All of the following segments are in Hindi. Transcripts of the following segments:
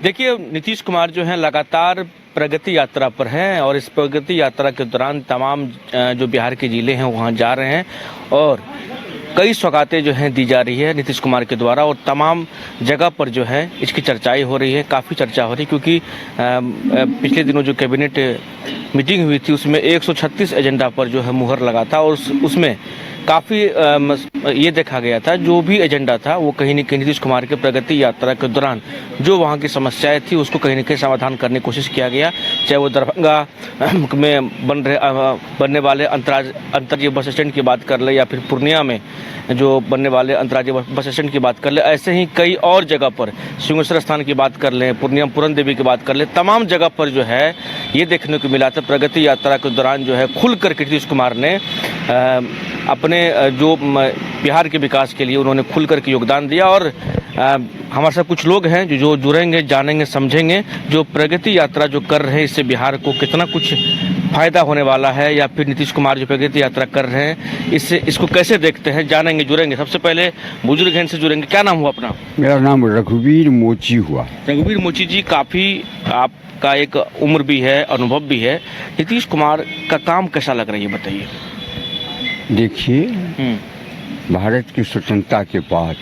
देखिए, नीतीश कुमार जो हैं लगातार प्रगति यात्रा पर हैं और इस प्रगति यात्रा के दौरान तमाम जो बिहार के ज़िले हैं वहाँ जा रहे हैं और कई सौगातें जो हैं दी जा रही है नीतीश कुमार के द्वारा और तमाम जगह पर जो है इसकी चर्चाएं हो रही है, काफ़ी चर्चा हो रही है क्योंकि पिछले दिनों जो कैबिनेट मीटिंग हुई थी उसमें 136 एजेंडा पर जो है मुहर लगा था और उसमें काफ़ी ये देखा गया था जो भी एजेंडा था वो कहीं न कहीं नीतीश कुमार के प्रगति यात्रा के दौरान जो वहाँ की समस्याएं थी उसको कहीं न कहीं समाधान करने की कोशिश किया गया। चाहे वो दरभंगा में बनने वाले अंतर्राज्यीय बस स्टैंड की बात कर ले या फिर पूर्णिया में जो बनने वाले अंतर्राज्यीय बस स्टैंड की बात कर ले, ऐसे ही कई और जगह पर सिंहेश्वर स्थान की बात कर लें, पूर्णिया पूरन देवी की बात कर ले, तमाम जगह पर जो है ये देखने को मिला था प्रगति यात्रा के दौरान जो है खुल कर नीतीश कुमार ने अपने जो बिहार के विकास के लिए उन्होंने खुल कर के योगदान दिया और हमारे साथ कुछ लोग हैं जो जुड़ेंगे, जानेंगे, समझेंगे जो प्रगति यात्रा जो कर रहे हैं इससे बिहार को कितना कुछ फायदा होने वाला है या फिर नीतीश कुमार जो प्रगति यात्रा कर रहे हैं इसको कैसे देखते हैं, जानेंगे, जुड़ेंगे। सबसे पहले बुजुर्ग हैं से जुड़ेंगे। क्या नाम हुआ अपना? मेरा नाम रघुवीर मोची हुआ। रघुवीर मोची जी, काफ़ी आपका एक उम्र भी है, अनुभव भी है, नीतीश कुमार का काम कैसा लग रहा है ये बताइए। देखिए, भारत की स्वतंत्रता के बाद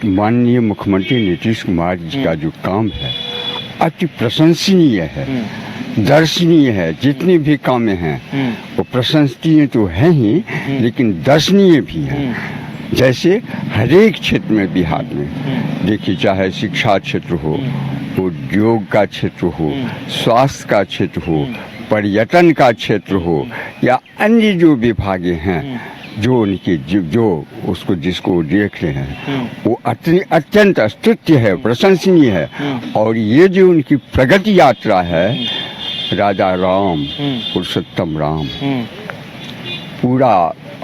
माननीय मुख्यमंत्री नीतीश कुमार जी का जो काम है अति प्रशंसनीय है, दर्शनीय है। जितने भी काम हैं वो प्रशंसनीय तो है ही लेकिन दर्शनीय भी हैं। जैसे हरेक क्षेत्र में बिहार में देखिए, चाहे शिक्षा क्षेत्र हो, उद्योग का क्षेत्र हो, स्वास्थ्य का क्षेत्र हो, पर्यटन का क्षेत्र हो या अन्य जो विभाग हैं जो उनके जो उसको जिसको देख रहे हैं वो अत्यंत स्तुत्य है, प्रशंसनीय है। और ये जो उनकी प्रगति यात्रा है, राजा राम, पुरुषोत्तम राम पूरा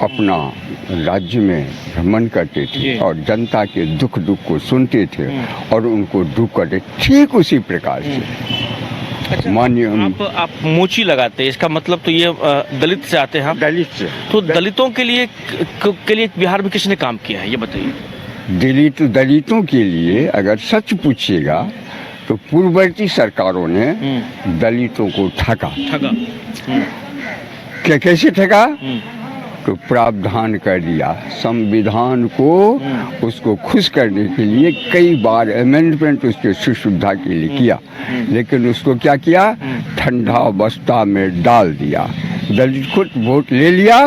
अपना राज्य में भ्रमण करते थे और जनता के दुख को सुनते थे और उनको दुख करते, ठीक उसी प्रकार से। अच्छा, आप मोची लगाते हैं, इसका मतलब तो ये दलित से आते हैं? दलित से। तो दलितों के लिए बिहार में किसने काम किया है ये बताइए। दलितों के लिए अगर सच पूछिएगा तो पूर्ववर्ती सरकारों ने दलितों को ठगा। कैसे ठगा? तो प्रावधान कर दिया संविधान को, उसको खुश करने के लिए कई बार अमेंडमेंट उसके सुविधा के लिए किया, लेकिन उसको क्या किया, ठंडा अवस्था में डाल दिया। दलित खुद वोट ले लिया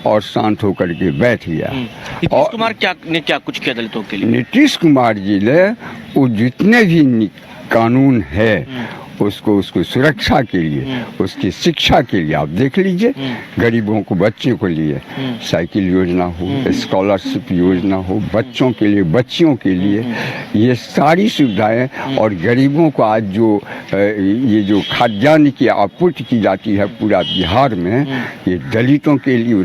और शांत होकर के बैठ गया। नीतीश कुमार ने क्या कुछ किया दलितों के लिए? नीतीश कुमार जी ने वो जितने भी कानून है उसको सुरक्षा के लिए, उसकी शिक्षा के लिए, आप देख लीजिए, गरीबों को, बच्चों के लिए साइकिल योजना हो, स्कॉलरशिप योजना हो, बच्चों के लिए, बच्चियों के लिए, ये सारी सुविधाएं। और गरीबों को आज जो ये जो खाद्यान्न की आपूर्ति की जाती है पूरा बिहार में, ये दलितों के लिए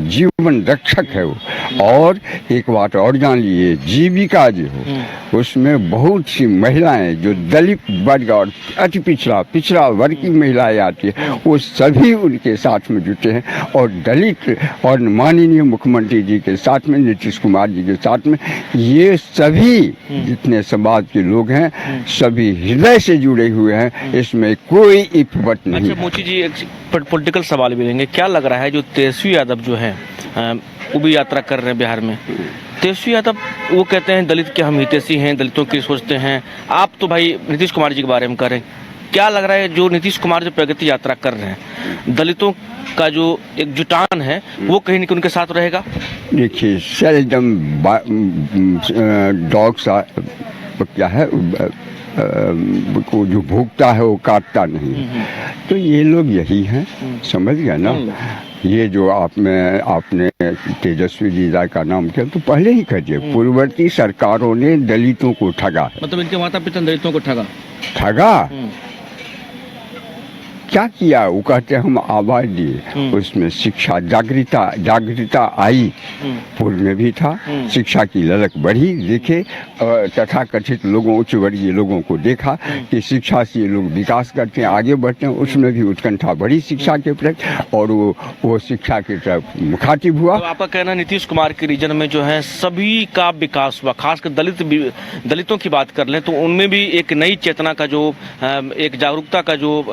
जीवन रक्षक है वो। और एक बात और जान लीजिए, जीविका जो हो उसमें बहुत सी महिलाएं जो दलित वर्ग और अति पिछड़ा वर्ग की महिलाएं आती है, वो सभी उनके साथ में जुटे हैं। और दलित और माननीय मुख्यमंत्री जी के साथ में, नीतीश कुमार जी के साथ में, ये सभी जितने समाज के लोग हैं सभी हृदय से जुड़े हुए हैं, इसमें कोई इफवट नहीं। अच्छा मोची जी, एक पॉलिटिकल सवाल भी लेंगे। क्या लग रहा है जो तेजस्वी यादव जो है वो भी यात्रा कर रहे हैं बिहार में, तेजस्वी यादव वो कहते हैं दलित के हम हितैषी हैं, दलितों की सोचते हैं। आप तो भाई नीतीश कुमार जी के बारे में कह रहे हैं, क्या लग रहा है जो नीतीश कुमार जो प्रगति यात्रा कर रहे हैं, दलितों का जो एक जुटान है वो कहीं न कहीं उनके साथ रहेगा? देखिए, सेल्डम डॉग्स क्या है को जो भूखता है वो काटता नहीं, तो ये लोग यही हैं, समझ गया ना। ये जो आपने तेजस्वी जी का नाम किया तो पहले ही कहिए, पूर्ववर्ती सरकारों ने दलितों को ठगा है। मतलब इनके माता पिता दलितों को ठगा। क्या किया, वो कहते हम आवाज दिए, उसमें शिक्षा जागृता आई, पूर्व में भी था, शिक्षा की ललक बढ़ी, देखे तथा कथित लोगों, उच्च वर्गीय लोगों को देखा कि शिक्षा से ये लोग विकास करते हैं, आगे बढ़ते हैं, उसमें भी उत्कंठा बढ़ी शिक्षा के प्रति, और वो शिक्षा की तरफ मुखातिब हुआ। तो आपका कहना नीतीश कुमार के रीजन में जो है सभी का विकास हुआ, खासकर दलितों की बात कर लें तो उनमें भी एक नई चेतना का जो एक जागरूकता का जो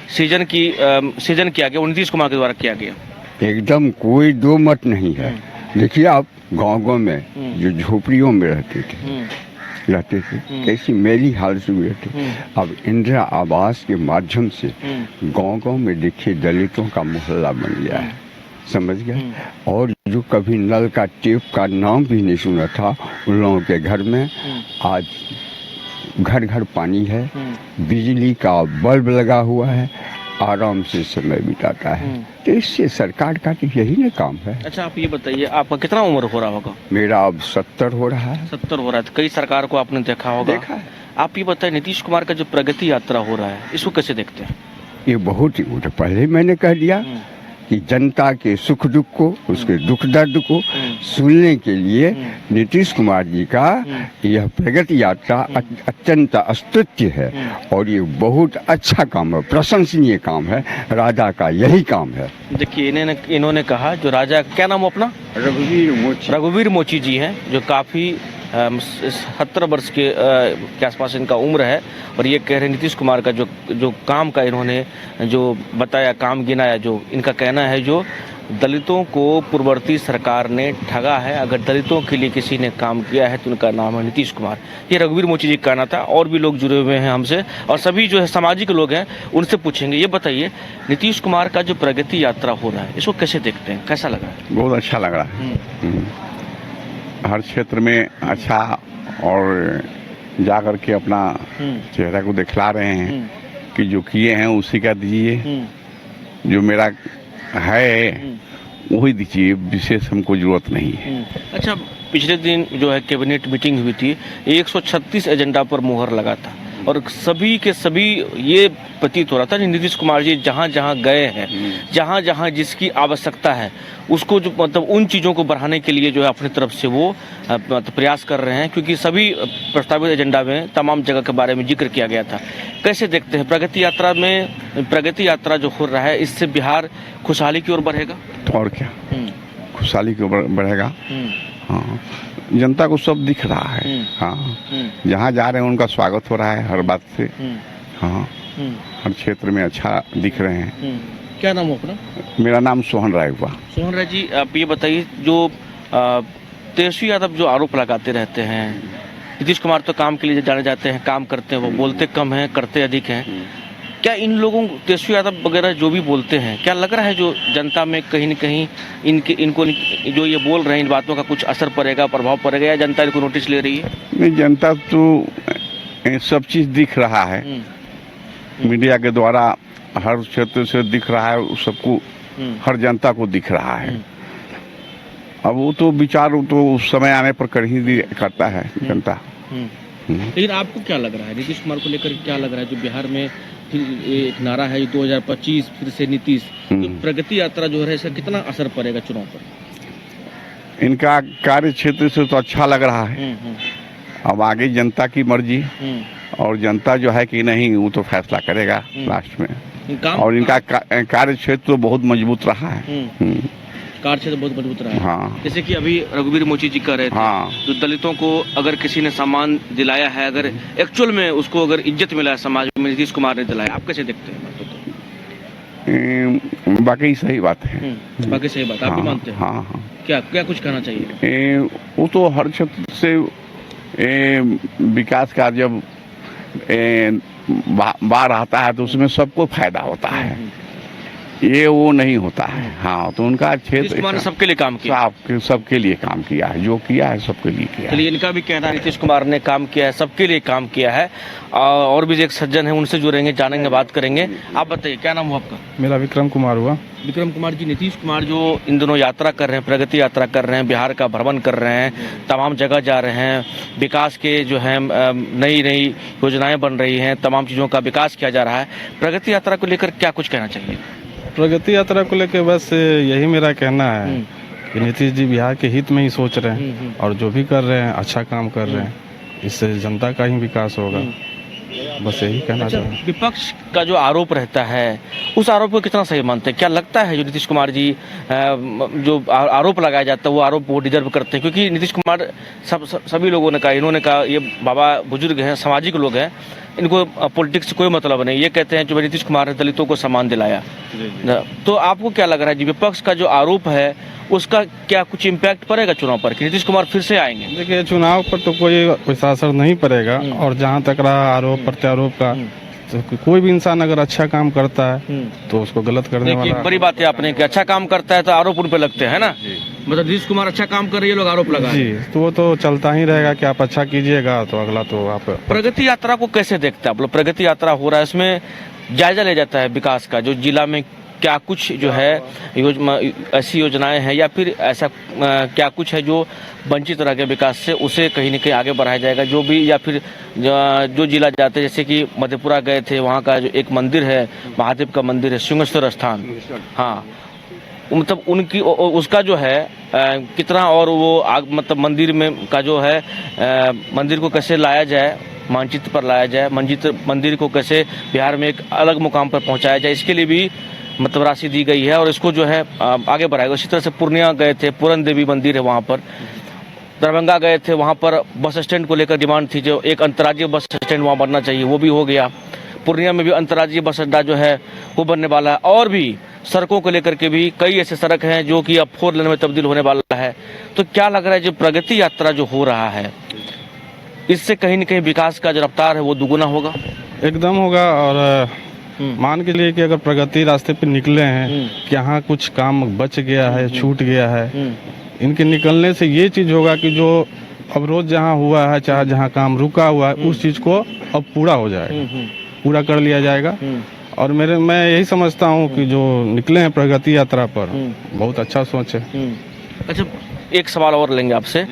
सृजन किया गया, वो नीतीश कुमार के द्वारा किया गया। एकदम कोई दो मत नहीं है। देखिए आप गाँव में जो झोपड़ियों में रहते थे कैसी मेरी हाल से रहते, अब इंदिरा आवास के माध्यम से गांव में देखिए दलितों का मोहल्ला बन गया है, समझ गए। और जो कभी नल का टेप का नाम भी नहीं सुना था, उन लोगों के घर में आज घर घर पानी है, बिजली का बल्ब लगा हुआ है, आराम से समय बिताता है। तो इससे सरकार का तो यही ना काम है। अच्छा आप ये बताइए, आपका कितना उम्र हो रहा होगा? मेरा अब 70 हो रहा है। 70 हो रहा है। तो कई सरकार को आपने देखा होगा। देखा है। आप ये बताइए, नीतीश कुमार का जो प्रगति यात्रा हो रहा है, इसको कैसे देखते हैं? ये बहुत ही पहले मैंने कह दिया कि जनता के सुख दुख को, उसके दुख दर्द को सुनने के लिए नीतीश कुमार जी का यह प्रगति यात्रा अत्यंत स्तुत्य है, और ये बहुत अच्छा काम है, प्रशंसनीय काम है, राजा का यही काम है। देखिए इन्होंने कहा, जो राजा, क्या नाम अपना? रघुवीर मोची जी हैं, जो काफ़ी 70 वर्ष के आसपास इनका उम्र है, और ये कह रहे नीतीश कुमार का जो काम का इन्होंने जो बताया, काम गिनाया, जो इनका कहना है, जो दलितों को पूर्ववर्ती सरकार ने ठगा है, अगर दलितों के लिए किसी ने काम किया है तो उनका नाम है नीतीश कुमार। ये रघुवीर मोची जी का कहना था। और भी लोग जुड़े हुए हैं हमसे, और सभी जो है सामाजिक लोग हैं, उनसे पूछेंगे। ये बताइए, नीतीश कुमार का जो प्रगति यात्रा हो रहा है, इसको कैसे देखते हैं, कैसा लग रहा है? बहुत अच्छा लग रहा है। हर क्षेत्र में अच्छा, और जा कर के अपना चेहरा को दिखला रहे हैं कि जो किए हैं उसी का दीजिए, जो मेरा है वही दीजिए, विशेष हमको जरूरत नहीं है। अच्छा, पिछले दिन जो है कैबिनेट मीटिंग हुई थी, 136 एजेंडा पर मुहर लगा था, और सभी के सभी ये प्रतीत हो रहा था कि नीतीश कुमार जी जहाँ जहाँ गए हैं, जहाँ जहाँ जिसकी आवश्यकता है, उसको जो मतलब उन चीज़ों को बढ़ाने के लिए जो है अपनी तरफ से वो प्रयास कर रहे हैं, क्योंकि सभी प्रस्तावित एजेंडा में तमाम जगह के बारे में जिक्र किया गया था। कैसे देखते हैं प्रगति यात्रा जो हो रहा है, इससे बिहार खुशहाली की ओर बढ़ेगा? तो और क्या, खुशहाली की ओर बढ़ेगा। हाँ, जनता को सब दिख रहा है। हाँ, जहाँ जा रहे हैं उनका स्वागत हो रहा है हर बात से। हाँ, हर क्षेत्र में अच्छा दिख रहे हैं। क्या नाम हो अपना? मेरा नाम सोहन राय हुआ। सोहन राय जी, आप ये बताइए, जो तेजस्वी यादव जो आरोप लगाते रहते हैं, नीतीश कुमार तो काम के लिए जाने जाते हैं, काम करते हैं, वो बोलते कम हैं, करते अधिक हैं, क्या इन लोगों, तेजस्वी यादव वगैरह जो भी बोलते हैं, क्या लग रहा है जो जनता में कहीं न कहीं इनको जो ये बोल रहे हैं, इन बातों का कुछ असर पड़ेगा, प्रभाव पड़ेगा, या जनता इनको नोटिस ले रही है? नहीं, जनता तो सब चीज़ दिख रहा है, मीडिया के द्वारा हर क्षेत्र से दिख रहा है, सबको, हर जनता को दिख रहा है। अब वो तो विचार तो उस समय आने पर करता है जनता। लेकिन आपको क्या लग रहा है, नीतीश कुमार को लेकर क्या लग रहा है, जो बिहार में एक नारा है 2025 फिर से नीतीश, तो प्रगति यात्रा जो है, इसका कितना असर पड़ेगा चुनाव पर? इनका कार्य क्षेत्र से तो अच्छा लग रहा है। अब आगे जनता की मर्जी, और जनता जो है कि नहीं, वो तो फैसला करेगा लास्ट में। और इनका कार्य क्षेत्र तो बहुत मजबूत रहा है। कार्य क्षेत्र बहुत मजबूत रहा है। हाँ, जैसे कि अभी रघुवीर मोची जी कह रहे थे, हाँ, जो दलितों को अगर किसी ने सम्मान दिलाया है, अगर एक्चुअल में उसको अगर इज्जत मिला है समाज में, नीतीश कुमार ने दिलाया, आप कैसे देखते हैं? बाकी सही बात है। बाकी सही बात, आप भी मानते हैं? हाँ, हाँ। क्या कुछ कहना चाहिए? वो तो हर क्षेत्र से विकास का जब बार आता है तो उसमें सबको फायदा होता है। ये वो नहीं होता है। हाँ, तो उनका नीतीश क्षेत्र कुमार ने सबके लिए काम किया। सबके लिए काम किया है, जो किया है सबके लिए किया है। चलिए, इनका भी कहना है नीतीश कुमार ने काम किया है, सबके लिए काम किया है। और भी एक सज्जन है, उनसे जुड़ेंगे, जानेंगे, बात करेंगे। आप बताइए, क्या नाम हुआ आपका? मेरा विक्रम कुमार हुआ। विक्रम कुमार जी, नीतीश कुमार जो इन दिनों यात्रा कर रहे हैं, प्रगति यात्रा कर रहे हैं, बिहार का भ्रमण कर रहे हैं, तमाम जगह जा रहे हैं, विकास के जो है नई नई योजनाएं बन रही हैं, तमाम चीज़ों का विकास किया जा रहा है। प्रगति यात्रा को लेकर क्या कुछ कहना चाहिए? प्रगति यात्रा को लेकर बस यही मेरा कहना है कि नीतीश जी बिहार के हित में ही सोच रहे हैं और जो भी कर रहे हैं अच्छा काम कर रहे हैं, इससे जनता का ही विकास होगा। बस यही कहना चाहूँगा। विपक्ष का जो आरोप रहता है, उस आरोप को कितना सही मानते हैं? क्या लगता है जो नीतीश कुमार जी जो आरोप लगाया जाता है वो आरोप वो डिजर्व करते हैं? क्योंकि नीतीश कुमार सभी लोगों ने कहा, इन्होंने कहा, ये बाबा बुजुर्ग हैं, सामाजिक लोग हैं, इनको पॉलिटिक्स से कोई मतलब नहीं। ये कहते हैं जो नीतीश कुमार ने दलितों को सम्मान दिलाया। तो आपको क्या लग रहा है जी, विपक्ष का जो आरोप है उसका क्या कुछ इम्पैक्ट पड़ेगा चुनाव पर कि नीतीश कुमार फिर से आएंगे? देखिए, चुनाव पर तो कोई असर नहीं पड़ेगा। और जहाँ तक रहा आरोप प्रत्यारोप का, तो कोई भी इंसान अगर अच्छा काम करता है तो उसको गलत करने देखिए, वाला। बड़ी बात है आपने कि अच्छा काम करता है तो आरोप उन पे लगते हैं ना। मतलब नीतीश कुमार अच्छा काम कर रही है, लोग आरोप लगा जी, तो वो तो चलता ही रहेगा कि आप अच्छा कीजिएगा तो अगला तो आप। प्रगति यात्रा को कैसे देखते हैं आप लोग? प्रगति यात्रा हो रहा है, इसमें जायजा ले जाता है विकास का, जो जिला में क्या कुछ जो है ऐसी योजनाएं हैं या फिर ऐसा क्या कुछ है जो वंचित रह गए विकास से, उसे कहीं न कहीं आगे बढ़ाया जाएगा जो भी, या फिर जो जिला जाते हैं, जैसे कि मधेपुरा गए थे, वहाँ का जो एक मंदिर है, महादेव का मंदिर है, सिंहेश्वर स्थान, हाँ, मतलब उनकी उसका जो है कितना, और वो मतलब मंदिर में का जो है मंदिर को कैसे लाया जाए, मानचित्र पर लाया जाए, मंदिर को कैसे बिहार में एक अलग मुकाम पर पहुंचाया जाए, इसके लिए भी मतलब राशि दी गई है और इसको जो है आगे बढ़ाएगा। इसी तरह से पूर्णिया गए थे, पूरन देवी मंदिर है वहाँ पर, दरभंगा गए थे, वहाँ पर बस स्टैंड को लेकर डिमांड थी, जो एक अंतर्राज्यीय बस स्टैंड वहाँ बनना चाहिए, वो भी हो गया। पूर्णिया में भी अंतर्राज्यीय बस अड्डा जो है वो बनने वाला है। और भी सड़कों को लेकर के भी कई ऐसे सड़क हैं जो कि अब 4 लेन में तब्दील होने वाला है। तो क्या लग रहा है जो प्रगति यात्रा जो हो रहा है, इससे कहीं न कहीं विकास का जो रफ्तार है वो दुगुना होगा? एकदम होगा। और मान के लिए कि अगर प्रगति रास्ते पे निकले हैं कि यहाँ कुछ काम बच गया है, छूट गया है, इनके निकलने से ये चीज़ होगा कि जो अवरोध जहाँ हुआ है, चाहे जहाँ काम रुका हुआ है, उस चीज़ को अब पूरा हो जाएगा, पूरा कर लिया जाएगा। और मैं यही समझता हूँ कि जो निकले हैं प्रगति यात्रा पर, बहुत अच्छा सोच है। अच्छा, एक सवाल और लेंगे आपसे।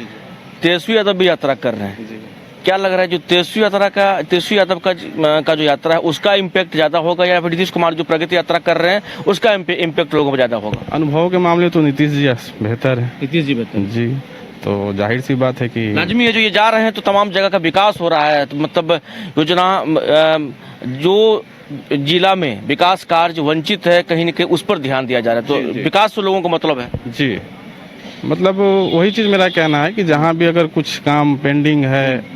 तेजस्वी यादव भी यात्रा कर रहे हैं, क्या लग रहा है जो तेजस्वी यादव का जो यात्रा है उसका इम्पैक्ट ज़्यादा होगा या फिर नीतीश कुमार जो प्रगति यात्रा कर रहे हैं उसका इम्पैक्ट लोगों को ज़्यादा होगा? अनुभव के मामले तो नीतीश जी बेहतर है। नीतीश जी बेहतर जी, तो जाहिर सी बात है कि लाजमी है, जो ये जा रहे हैं तो तमाम जगह का विकास हो रहा है, तो मतलब योजना जो जिला में विकास कार्य वंचित है कहीं न कहीं उस पर ध्यान दिया जा रहा है, तो विकास तो लोगों को मतलब है। जी, मतलब वही चीज़ मेरा कहना है कि जहाँ भी अगर कुछ काम पेंडिंग है,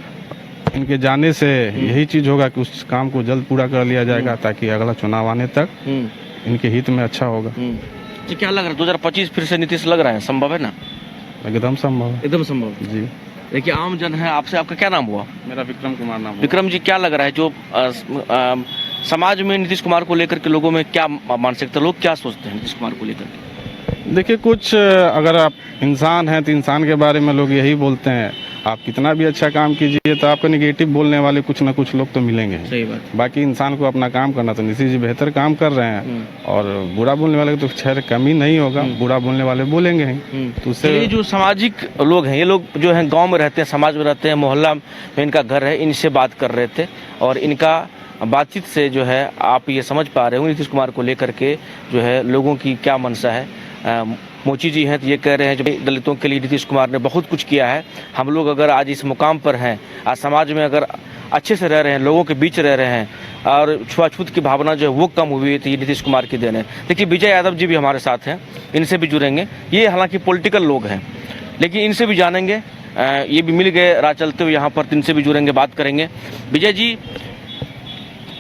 इनके जाने से यही चीज़ होगा कि उस काम को जल्द पूरा कर लिया जाएगा ताकि अगला चुनाव आने तक इनके हित में अच्छा होगा। तो क्या लग रहा है 2025 फिर से नीतीश लग रहा है, संभव है ना? एकदम संभव है। एकदम संभव। जी, देखिए, आम जन है, आपसे आपका क्या नाम हुआ? मेरा विक्रम कुमार नाम। विक्रम जी, क्या लग रहा है जो समाज में नीतीश कुमार को लेकर के लोगों में क्या मानसिकता, लोग क्या सोचते हैं नीतीश कुमार को लेकर के? देखिए, कुछ अगर आप इंसान हैं तो इंसान के बारे में लोग यही बोलते हैं, आप कितना भी अच्छा काम कीजिए तो आपको निगेटिव बोलने वाले कुछ ना कुछ लोग तो मिलेंगे। सही बात। बाकी इंसान को अपना काम करना, तो नीतीश जी बेहतर काम कर रहे हैं और बुरा बोलने वाले तो खैर कमी नहीं होगा, बुरा बोलने वाले बोलेंगे ही। तो उससे ये जो सामाजिक लोग हैं, ये लोग जो हैं गांव में रहते हैं, समाज में रहते हैं, मोहल्ला में इनका घर है, इनसे बात कर रहे थे और इनका बातचीत से जो है आप ये समझ पा रहे हो नीतीश कुमार को लेकर के जो है लोगों की क्या मंशा है। मोची जी हैं तो ये कह रहे हैं जो दलितों के लिए नीतीश कुमार ने बहुत कुछ किया है, हम लोग अगर आज इस मुकाम पर हैं, आज समाज में अगर अच्छे से रह रहे हैं, लोगों के बीच रह रहे हैं और छुआछूत की भावना जो है वो कम हुई है, तो ये नीतीश कुमार की देन है। देखिए, विजय यादव जी भी हमारे साथ हैं, इनसे भी जुड़ेंगे। ये हालांकि पॉलिटिकल लोग हैं लेकिन इनसे भी जानेंगे, ये भी मिल गए राह चलते हुए यहाँ पर, तो इनसे भी जुड़ेंगे, बात करेंगे। विजय जी,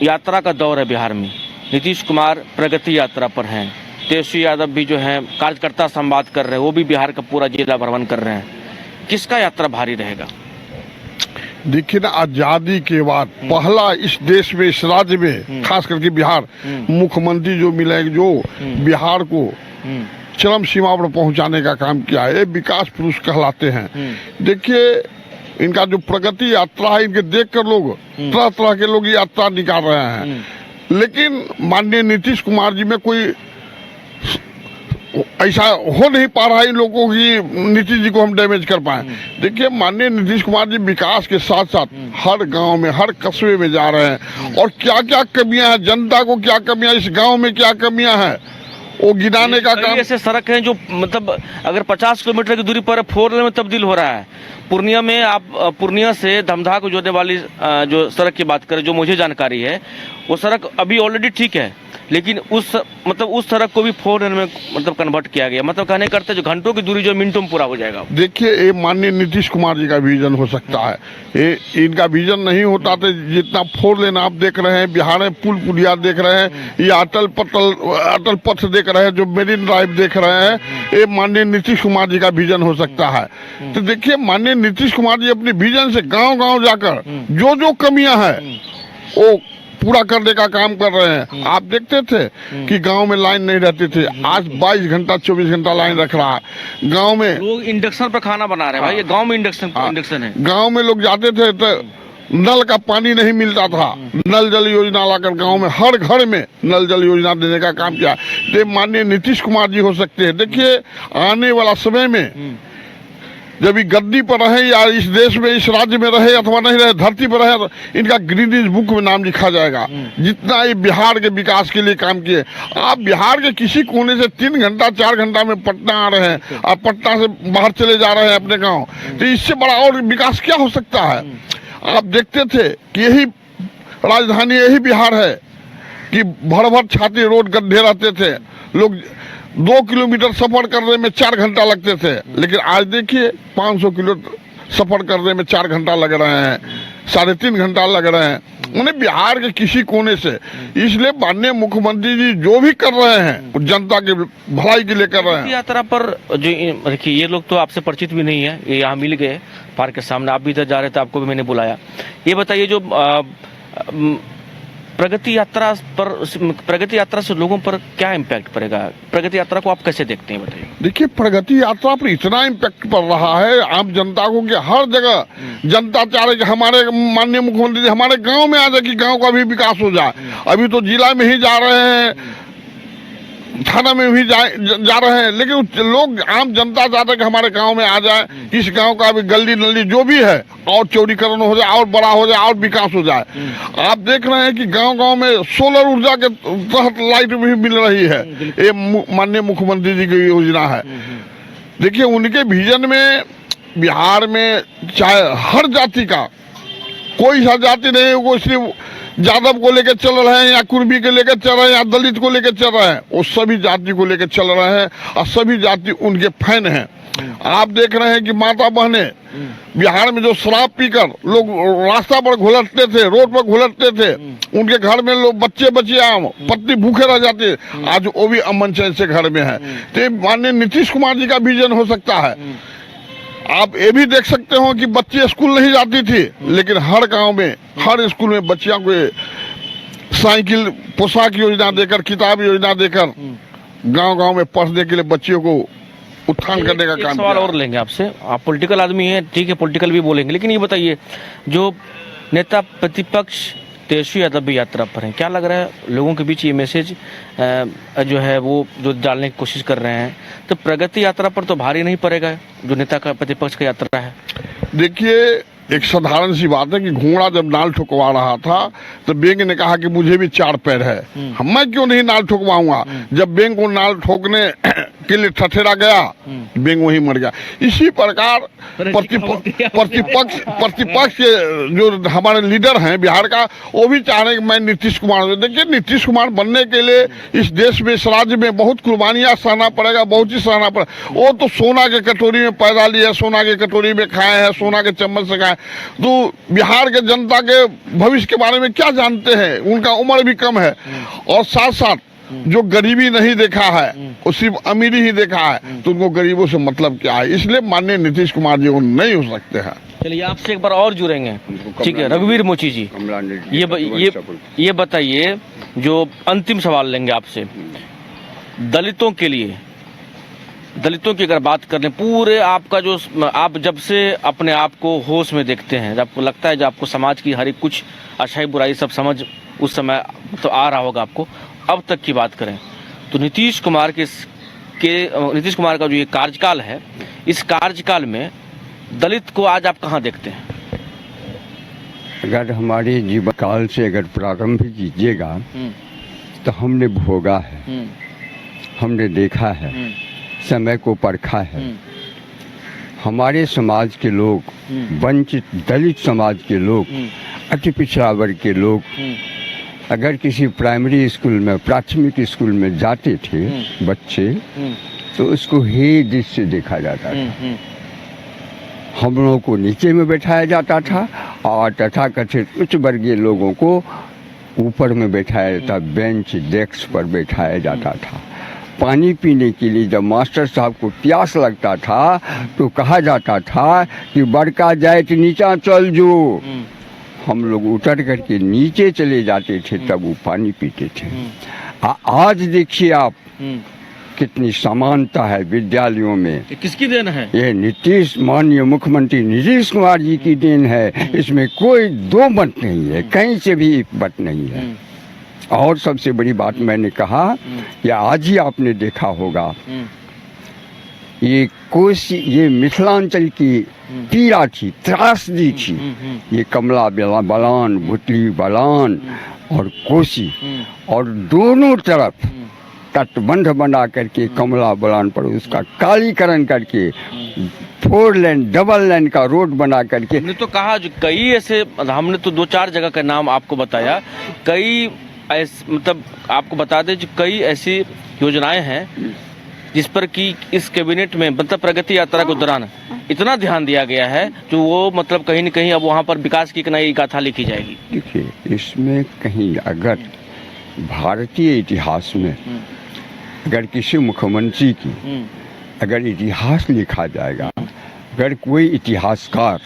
यात्रा का दौर है बिहार में, नीतीश कुमार प्रगति यात्रा पर हैं, तेजस्वी यादव भी जो है कार्यकर्ता संवाद कर रहे हैं, वो भी बिहार का पूरा जिला भ्रमण कर रहे हैं, किसका यात्रा भारी रहेगा? देखिए ना, आजादी के बाद पहला इस देश में, इस राज्य में, खास करके बिहार, मुख्यमंत्री जो मिले, जो बिहार को चरम सीमा पर पहुंचाने का काम किया है, ये विकास पुरुष कहलाते हैं। देखिए, इनका जो प्रगति यात्रा है, इनके देखकर लोग तरह तरह के लोग यात्रा निकाल रहे हैं, लेकिन माननीय नीतीश कुमार जी में कोई ऐसा हो नहीं पा रहा है इन लोगों की नीतीश जी को हम डैमेज कर पाए। देखिए, माननीय नीतीश कुमार जी विकास के साथ साथ हर गांव में, हर कस्बे में जा रहे हैं, और क्या क्या कमियां हैं, जनता को क्या कमियां, इस गांव में क्या कमियां हैं, वो गिनाने का काम। ऐसे सड़क हैं जो मतलब अगर 50 किलोमीटर की दूरी पर 4 लेन में तब्दील हो रहा है। पूर्णिया में आप पूर्णिया से धमधा को जोड़ने वाली जो सड़क की बात करें, जो मुझे जानकारी है, वो सड़क अभी ऑलरेडी ठीक है, लेकिन उस सड़क को भी 4 लेन में मतलब कन्वर्ट किया गया। मतलब कहने करते जो घंटों की दूरी जो मिनटों में पूरा हो जाएगा। देखिए, ये माननीय नीतीश कुमार जी का विजन हो सकता है, ये इनका विजन नहीं होता तो जितना 4 लेन आप देख रहे हैं, बिहार में पुल पुलिया देख रहे हैं, या अटल पथ देख रहे हैं, जो मेरीन ड्राइव देख रहे हैं, ये माननीय नीतीश कुमार जी का विजन हो सकता है। तो देखिए, माननीय नीतीश कुमार जी अपने विजन से गांव गांव जाकर जो जो कमियां हैं वो पूरा करने का काम कर रहे हैं। आप देखते थे कि गांव में लाइन नहीं रहती थी, आज 22 घंटा 24 घंटा लाइन रख रहा है। गांव में लोग इंडक्शन पर खाना बना रहे हैं भाई, ये गांव में इंडक्शन है। गांव में लोग जाते थे तो नल का पानी नहीं मिलता था, नल जल योजना लाकर गांव में हर घर में नल जल योजना देने का काम किया। ये माननीय नीतीश कुमार जी हो सकते हैं। देखिए, आने वाला समय में जब ये गद्दी पर रहे, या इस देश में, इस राज्य में रहे अथवा नहीं रहे, धरती पर रहे, तो इनका गिनीज बुक में नाम लिखा जाएगा, जितना ये बिहार के विकास के लिए काम किए। आप बिहार के किसी कोने से 3 घंटा 4 घंटा में पटना आ रहे हैं, और पटना से बाहर चले जा रहे हैं अपने गांव, तो इससे बड़ा और विकास क्या हो सकता है। आप देखते थे कि यही राजधानी, यही बिहार है कि भर भर छाती रोड गड्ढे रहते थे, लोग 2 किलोमीटर सफर करने में 4 घंटा लगते थे, लेकिन आज देखिए 500 किलो सफर करने में 4 घंटा लग रहे हैं, 3.5 घंटा लग रहे हैं। उन्हें बिहार के किसी कोने से, इसलिए माननीय मुख्यमंत्री जी जो भी कर रहे हैं जनता के भलाई के लिए कर रहे हैं। यात्रा पर जो देखिए, ये लोग तो आपसे परिचित भी नहीं है, ये यहाँ मिल गए पार्क के सामने, आप भी इधर जा रहे थे, आपको भी मैंने बुलाया। ये बताइए, जो प्रगति यात्रा से लोगों पर क्या इम्पैक्ट पड़ेगा? प्रगति यात्रा को आप कैसे देखते हैं, बताइए। देखिए, प्रगति यात्रा पर इतना इम्पैक्ट पड़ रहा है आम जनता को कि हर जगह जनता चाह रही कि हमारे माननीय मुख्यमंत्री जी हमारे गांव में आ जाए, कि गांव का भी विकास हो जाए। अभी तो जिला में ही जा रहे हैं, थाना में भी जा रहे हैं, लेकिन लोग आम जनता चाहते हैं कि हमारे गांव में आ जाए, इस गांव का भी गली नली जो भी है और चौड़ीकरण हो जाए, और बड़ा हो जाए, और विकास हो जाए। आप देख रहे हैं कि गांव गांव में सोलर ऊर्जा के तहत लाइट भी मिल रही है, ये माननीय मुख्यमंत्री जी की योजना है। देखिए, उनके विजन में बिहार में चाहे हर जाति का, कोई सा जाति नहीं, वो सिर्फ यादव को लेकर चल रहे हैं, या कुर्मी को लेकर चल रहे हैं, या दलित को लेकर चल रहे हैं, वो सभी जाति को लेकर चल रहे हैं, और सभी जाति उनके फैन हैं। आप देख रहे हैं कि माता बहने बिहार में जो शराब पीकर लोग रास्ता पर घुलटते थे, रोड पर घुलटते थे, उनके घर में लोग बच्चे पत्नी भूखे रह जाते, आज वो भी अमन चैन से घर में है। तो माननीय नीतीश कुमार जी का विजन हो सकता है। आप ये भी देख सकते हो कि बच्चे स्कूल नहीं जाती थी, लेकिन हर गांव में, हर स्कूल में बच्चियों को साइकिल, पोशाक योजना देकर, किताब योजना देकर गांव गांव में पढ़ने के लिए बच्चियों को उत्थान करने का काम। सवाल और लेंगे आपसे, आप पॉलिटिकल आदमी हैं, ठीक है, पॉलिटिकल भी बोलेंगे, लेकिन ये बताइए, जो नेता प्रतिपक्ष तेजस्वी यादव भी यात्रा पर हैं, क्या लग रहा है लोगों के बीच ये मैसेज जो है वो जो डालने की कोशिश कर रहे हैं, तो प्रगति यात्रा पर तो भारी नहीं पड़ेगा जो नेता का प्रतिपक्ष का यात्रा है? देखिए, एक साधारण सी बात है कि घोड़ा जब नाल ठुकवा रहा था तो बेंग ने कहा कि मुझे भी 4 पैर है, मैं क्यों नहीं नाल ठुकवाऊंगा। जब बेंग को नाल ठोकने के लिए ठठेरा गया, बेंग वहीं मर गया। इसी प्रकार प्रतिपक्ष के जो हमारे लीडर हैं बिहार का, वो भी चाह रहे हैं कि मैं नीतीश कुमार। देखिए, नीतीश कुमार बनने के लिए इस देश में, इस राज्य में बहुत कुर्बानियां सहना पड़ेगा, बहुत ही सहना पड़ेगा। वो तो सोना के कटोरी में पैदा लिए, सोना के कटोरी में खाए हैं, सोना के चम्मच से खाए, तो बिहार के जनता के भविष्य के बारे में क्या जानते हैं, उनका उम्र भी कम है। और साथ साथ जो गरीबी नहीं देखा है वो सिर्फ अमीरी ही देखा है, तो उनको गरीबों से मतलब क्या है। इसलिए माननीय नीतीश कुमार जी वो नहीं हो सकते हैं। चलिए आपसे एक बार और जुड़ेंगे, ठीक है। रघुवीर मोची जी, ये बताइए, जो अंतिम सवाल लेंगे आपसे, दलितों के लिए, दलितों की अगर बात कर लें, पूरे आपका जो आप जब से अपने आप को होश में देखते हैं, जब आपको लगता है जब आपको समाज की हर एक कुछ अच्छाई बुराई सब समझ उस समय तो आ रहा होगा आपको, अब तक की बात करें तो नीतीश कुमार नीतीश कुमार का जो ये कार्यकाल है, इस कार्यकाल में दलित को आज आप कहाँ देखते हैं? अगर हमारे जीवन काल से अगर प्रारंभ कीजिएगा तो हमने भोगा है, हमने देखा है, समय को परखा है। हमारे समाज के लोग, वंचित दलित समाज के लोग, अति पिछड़ा वर्ग के लोग अगर किसी प्राइमरी स्कूल में, प्राथमिक स्कूल में जाते थे बच्चे, तो उसको हे दृष्टि से देखा जाता था। हम लोगों को नीचे में बैठाया जाता था और तथाकथित उच्च वर्गीय लोगों को ऊपर में बैठाया जाता, बेंच डेस्क पर बैठाया जाता था। पानी पीने के लिए जब मास्टर साहब को प्यास लगता था तो कहा जाता था कि बड़का जाए तो नीचा चल जो। हम लोग उतर करके नीचे चले जाते थे, तब वो पानी पीते थे। आज देखिए आप कितनी समानता है विद्यालयों में। किसकी देन है? ये माननीय मुख्यमंत्री नीतीश कुमार जी की देन है, इसमें कोई दो मत नहीं है, कहीं से भी एक मत नहीं है। और सबसे बड़ी बात मैंने कहा कि आज ही आपने देखा होगा, ये मिथिलांचल की पीड़ा थी, त्रासदी थी। ये कमला बलान, भुतली बलान और कोसी, और दोनों तरफ तटबंध बना करके कमला बलान पर उसका कालीकरण करके 4 लेन डबल लेन का रोड बना करके। हमने तो कहा जो कई ऐसे, हमने तो 2-4 जगह का नाम आपको बताया, कई ऐसे मतलब आपको बता दें जो कई ऐसी योजनाएं हैं जिस पर कि इस कैबिनेट में मतलब प्रगति यात्रा के दौरान इतना ध्यान दिया गया है जो वो मतलब कहीं न कहीं अब वहाँ पर विकास की एक नई गाथा लिखी जाएगी। देखिए, इसमें कहीं अगर भारतीय इतिहास में अगर किसी मुख्यमंत्री की अगर इतिहास लिखा जाएगा, अगर कोई इतिहासकार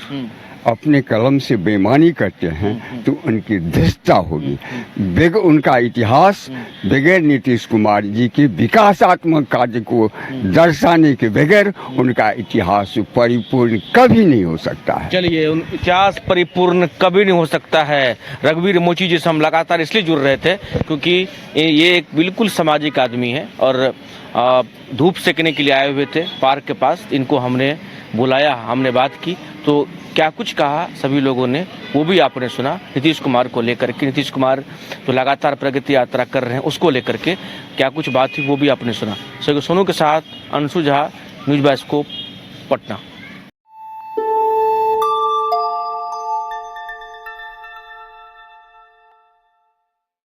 अपने कलम से बेईमानी करते हैं तो उनकी धृष्टता होगी। बगैर उनका इतिहास, बगैर नीतीश कुमार जी के विकासात्मक कार्य को दर्शाने के बगैर उनका इतिहास परिपूर्ण कभी नहीं हो सकता है। चलिए, इतिहास परिपूर्ण कभी नहीं हो सकता है। रघुवीर मोची जी से हम लगातार इसलिए जुड़ रहे थे क्योंकि ये एक बिल्कुल सामाजिक आदमी है और धूप सेकने के लिए आए हुए थे पार्क के पास। इनको हमने बुलाया, हमने बात की, तो क्या कुछ कहा सभी लोगों ने वो भी आपने सुना। नीतीश कुमार को लेकर के, नीतीश कुमार जो लगातार प्रगति यात्रा कर रहे हैं उसको लेकर के क्या कुछ बात थी वो भी आपने सुना। सोनू के साथ Anshu Jha, news bye scope, Patna.